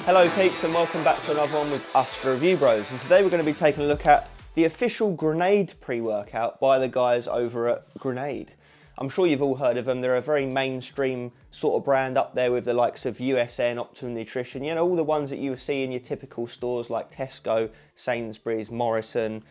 Hello peeps and welcome back to another one with us, the Review Bros, and today we're going to be taking a look at the official Grenade pre-workout by the guys over at Grenade. I'm sure you've all heard of them. They're a very mainstream sort of brand up there with the likes of USN, Optimum Nutrition, you know, all the ones that you see in your typical stores like Tesco, Sainsbury's, Morrison.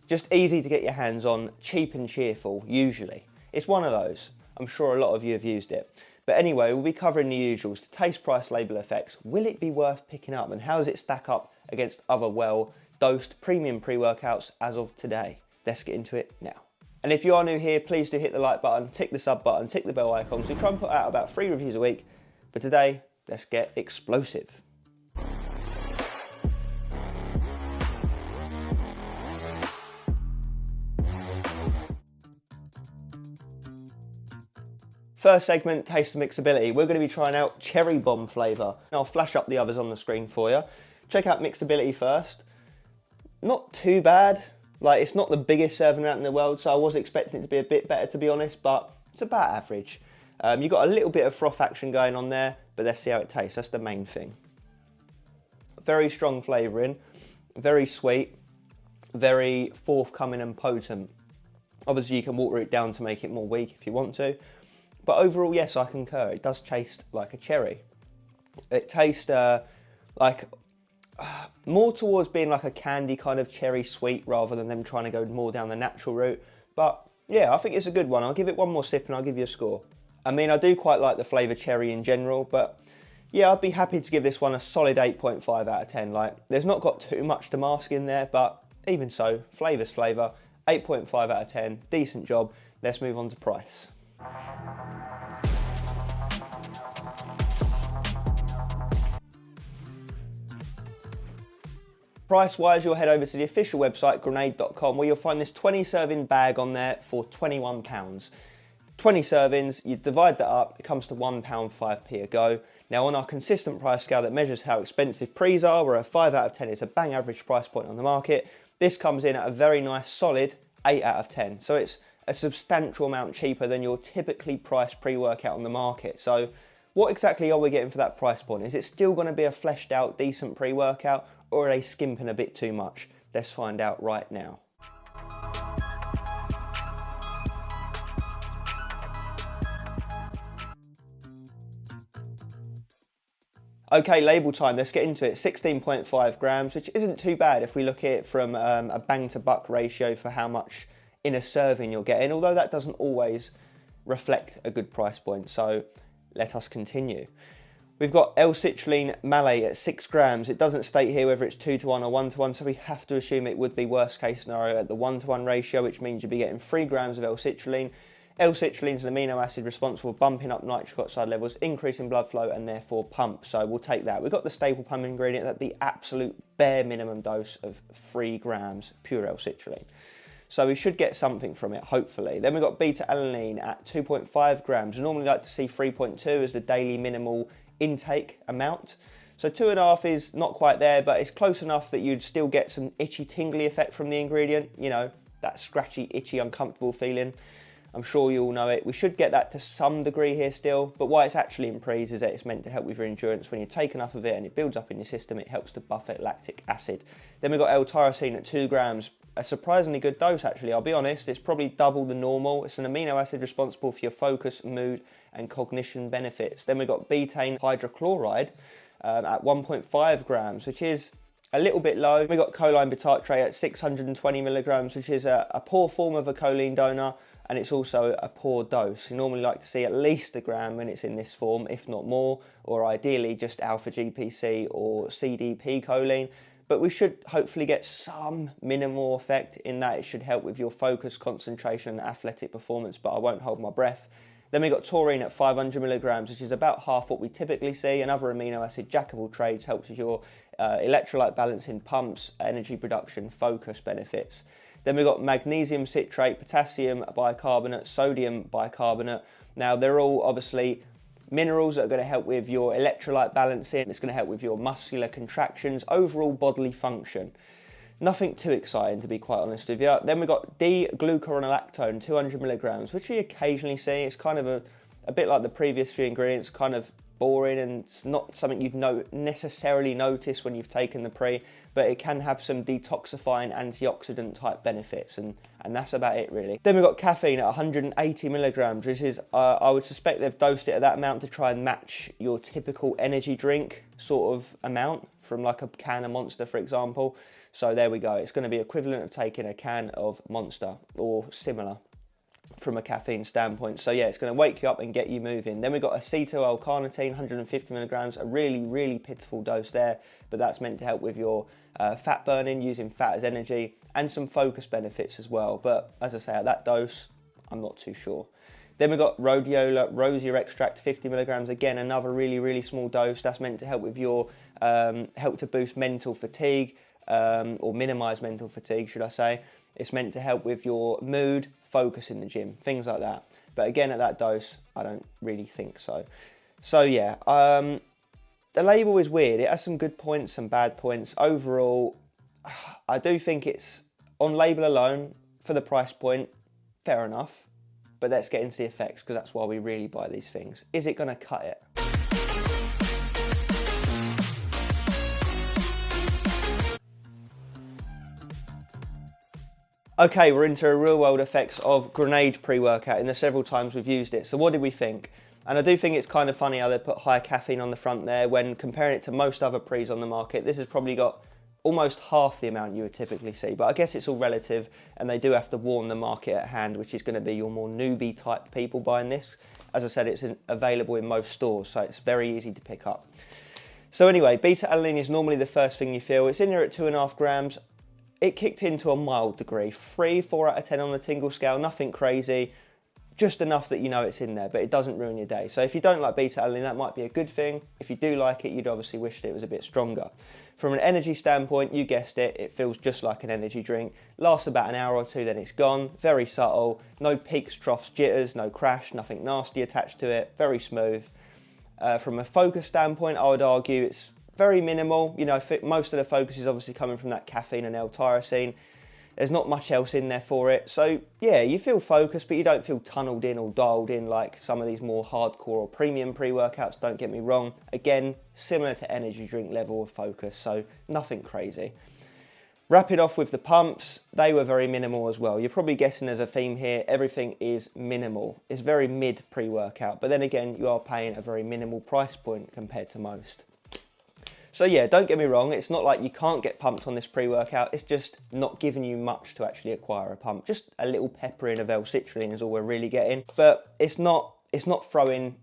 Just easy to get your hands on, cheap and cheerful, usually. It's one of those. I'm sure a lot of you have used it. But anyway, we'll be covering the usuals, the taste, price, label effects. Will it be worth picking up, and how does it stack up against other well-dosed premium pre-workouts as of today? Let's get into it now. And if you are new here, please do hit the like button, tick the sub button, tick the bell icon. So we try and put out about 3 reviews a week. But today, let's get explosive. First segment, taste and mixability. We're going to be trying out cherry bomb flavour. I'll flash up the others on the screen for you. Check out mixability first. Not too bad. Like, it's not the biggest serving out in the world, so I was expecting it to be a bit better, to be honest, but it's about average. You've got a little bit of froth action going on there, but let's see how it tastes. That's the main thing. Very strong flavouring, very sweet, very forthcoming and potent. Obviously, you can water it down to make it more weak if you want to. But overall, yes, I concur. It does taste like a cherry. It tastes more towards being like a candy kind of cherry sweet rather than them trying to go more down the natural route. But yeah, I think it's a good one. I'll give it one more sip and I'll give you a score. I mean, I do quite like the flavour cherry in general, but yeah, I'd be happy to give this one a solid 8.5 out of 10. Like, there's not got too much to mask in there, but even so, flavour's flavour. 8.5 out of 10, decent job. Let's move on to price. Price-wise, you'll head over to the official website, grenade.com, where you'll find this 20-serving bag on there for £21. 20 servings, you divide that up, it comes to £1.05p a go. Now, on our consistent price scale that measures how expensive pre's are, where a 5 out of 10 is a bang average price point on the market, this comes in at a very nice solid 8 out of 10. So it's a substantial amount cheaper than your typically priced pre-workout on the market. So what exactly are we getting for that price point? Is it still going to be a fleshed out, decent pre-workout, or are they skimping a bit too much? Let's find out right now. Okay, label time, let's get into it. 16.5 grams, which isn't too bad if we look at it from a bang to buck ratio for how much in a serving you're getting, although that doesn't always reflect a good price point. So let us continue. We've got L-citrulline malate at 6 grams. It doesn't state here whether it's 2 to 1 or 1 to 1, so we have to assume it would be worst case scenario at the 1 to 1 ratio, which means you'd be getting 3 grams of L-citrulline. L-citrulline is an amino acid responsible for bumping up nitric oxide levels, increasing blood flow, and therefore pump. So we'll take that. We've got the staple pump ingredient at the absolute bare minimum dose of 3 grams pure L-citrulline. So we should get something from it, hopefully. Then we've got beta-alanine at 2.5 grams. We normally like to see 3.2 as the daily minimal intake amount. So 2.5 is not quite there, but it's close enough that you'd still get some itchy, tingly effect from the ingredient. You know, that scratchy, itchy, uncomfortable feeling. I'm sure you all know it. We should get that to some degree here still, but why it's actually in pre's is that it's meant to help with your endurance. When you take enough of it and it builds up in your system, it helps to buffer lactic acid. Then we've got L-tyrosine at 2 grams. A surprisingly good dose, actually, I'll be honest. It's probably double the normal. It's an amino acid responsible for your focus, mood, and cognition benefits. Then we've got betaine hydrochloride at 1.5 grams, which is a little bit low. We've got choline bitartrate at 620 milligrams, which is a poor form of a choline donor, and it's also a poor dose. You normally like to see at least a gram when it's in this form, if not more, or ideally just alpha GPC or CDP choline. But we should hopefully get some minimal effect in that. It should help with your focus, concentration, and athletic performance, but I won't hold my breath. Then we've got taurine at 500 milligrams, which is about half what we typically see. Another amino acid, jack of all trades, helps with your electrolyte balancing, pumps, energy production, focus benefits. Then we've got magnesium citrate, potassium bicarbonate, sodium bicarbonate. Now, they're all obviously minerals that are going to help with your electrolyte balancing. It's going to help with your muscular contractions, overall bodily function. Nothing too exciting, to be quite honest with you. Then we've got D-glucuronolactone, 200 milligrams, which we occasionally see. It's kind of a bit like the previous few ingredients, kind of boring and it's not something you'd necessarily notice when you've taken the pre, but it can have some detoxifying antioxidant type benefits, and that's about it really. Then we've got caffeine at 180 milligrams, which is, I would suspect they've dosed it at that amount to try and match your typical energy drink sort of amount from like a can of Monster, for example. So there we go. It's going to be equivalent of taking a can of Monster or similar from a caffeine standpoint. So yeah, it's going to wake you up and get you moving. Then we've got acetyl-L-carnitine, 150 milligrams, a really pitiful dose there, but that's meant to help with your fat burning, using fat as energy, and some focus benefits as well. But as I say, at that dose, I'm not too sure. Then we've got rhodiola rosea extract, 50 milligrams, again, another really small dose. That's meant to help with your, help to boost mental fatigue, or minimize mental fatigue, should I say. It's meant to help with your mood, focus in the gym, things like that. But again, at that dose, I don't really think so. So yeah, the label is weird. It has some good points, some bad points. Overall, I do think it's, on label alone, for the price point, fair enough. But let's get into the effects, because that's why we really buy these things. Is it going to cut it? Okay, we're into a real world effects of Grenade pre-workout in the several times we've used it. So what did we think? And I do think it's kind of funny how they put high caffeine on the front there when comparing it to most other pre's on the market. This has probably got almost half the amount you would typically see, but I guess it's all relative, and they do have to warn the market at hand, which is going to be your more newbie type people buying this. As I said, it's available in most stores, so it's very easy to pick up. So anyway, beta-alanine is normally the first thing you feel. It's in here at 2.5 grams. It kicked in to a mild degree, 4 out of 10 on the tingle scale, nothing crazy, just enough that you know it's in there, but it doesn't ruin your day. So if you don't like beta-alanine, that might be a good thing. If you do like it, you'd obviously wish that it was a bit stronger. From an energy standpoint, you guessed it, it feels just like an energy drink. Lasts about an hour or two, then it's gone. Very subtle, no peaks, troughs, jitters, no crash, nothing nasty attached to it, very smooth. From a focus standpoint, I would argue it's very minimal. You know, most of the focus is obviously coming from that caffeine and L-tyrosine. There's not much else in there for it. So yeah, you feel focused, but you don't feel tunneled in or dialed in like some of these more hardcore or premium pre-workouts, don't get me wrong. Again, similar to energy drink level of focus, so nothing crazy. Wrapping off with the pumps, they were very minimal as well. You're probably guessing there's a theme here. Everything is minimal. It's very mid pre-workout, but then again, you are paying a very minimal price point compared to most. So yeah, don't get me wrong, it's not like you can't get pumped on this pre-workout, it's just not giving you much to actually acquire a pump. Just a little peppering of L-citrulline is all we're really getting, but it's not throwing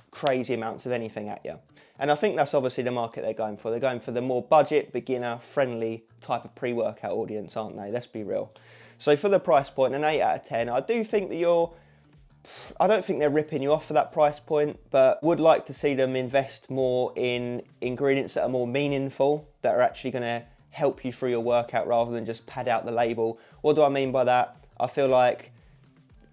crazy amounts of anything at you. And I think that's obviously the market they're going for. They're going for the more budget, beginner, friendly type of pre-workout audience, aren't they? Let's be real. So for the price point, an 8 out of 10, I do think that I don't think they're ripping you off for that price point, but would like to see them invest more in ingredients that are more meaningful, that are actually going to help you through your workout rather than just pad out the label. What do I mean by that? I feel like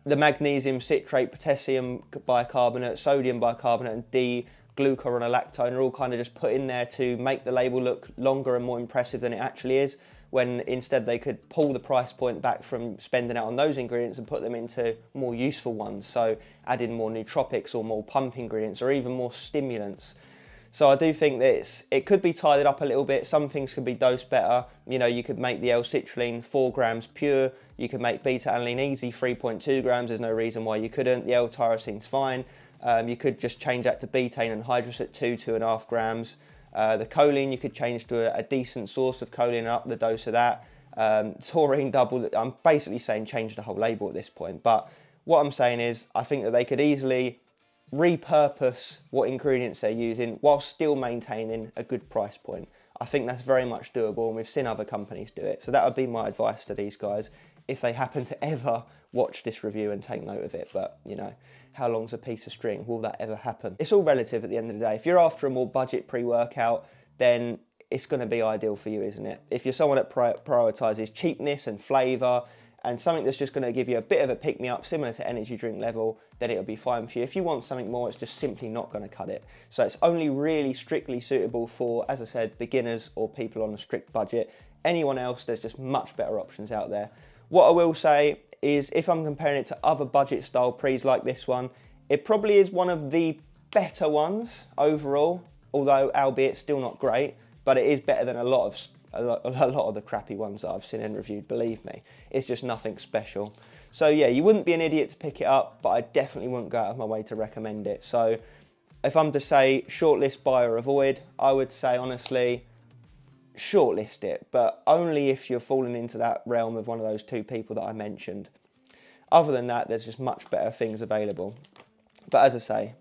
the magnesium citrate, potassium bicarbonate, sodium bicarbonate, and D-glucuronolactone are all kind of just put in there to make the label look longer and more impressive than it actually is, when instead they could pull the price point back from spending out on those ingredients and put them into more useful ones. So add in more nootropics or more pump ingredients or even more stimulants. So I do think that it could be tidied up a little bit. Some things could be dosed better. You know, you could make the L-citrulline 4 grams pure. You could make beta-alanine easy 3.2 grams. There's no reason why you couldn't. The L-tyrosine's fine. You could just change that to betaine and hydrous at 2.5 grams. The choline, you could change to a decent source of choline and up the dose of that. Taurine double, I'm basically saying change the whole label at this point. But what I'm saying is I think that they could easily repurpose what ingredients they're using while still maintaining a good price point. I think that's very much doable, and we've seen other companies do it. So that would be my advice to these guys if they happen to ever watch this review and take note of it. But you know, how long's a piece of string? Will that ever happen? It's all relative at the end of the day. If you're after a more budget pre-workout, then it's going to be ideal for you, isn't it? If you're someone that prioritizes cheapness and flavor and something that's just going to give you a bit of a pick-me-up similar to energy drink level, then it'll be fine for you. If you want something more, it's just simply not going to cut it. So it's only really strictly suitable for, as I said, beginners or people on a strict budget. Anyone else, there's just much better options out there. What I will say is if I'm comparing it to other budget style pre's like this one, it probably is one of the better ones overall, although albeit still not great, but it is better than a lot of the crappy ones that I've seen and reviewed, believe me. It's just nothing special. So yeah, you wouldn't be an idiot to pick it up, but I definitely wouldn't go out of my way to recommend it. So if I'm to say shortlist, buy or avoid, I would say honestly, shortlist it, but only if you're falling into that realm of one of those two people that I mentioned. Other than that, there's just much better things available. But as I say,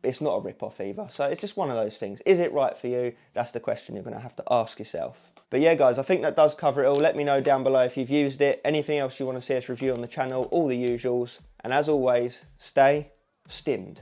it's not a rip-off either. So it's just one of those things. Is it right for you? That's the question you're going to have to ask yourself. But yeah, guys, I think that does cover it all. Let me know down below if you've used it. Anything else you want to see us review on the channel, all the usuals. And as always, stay stimmed.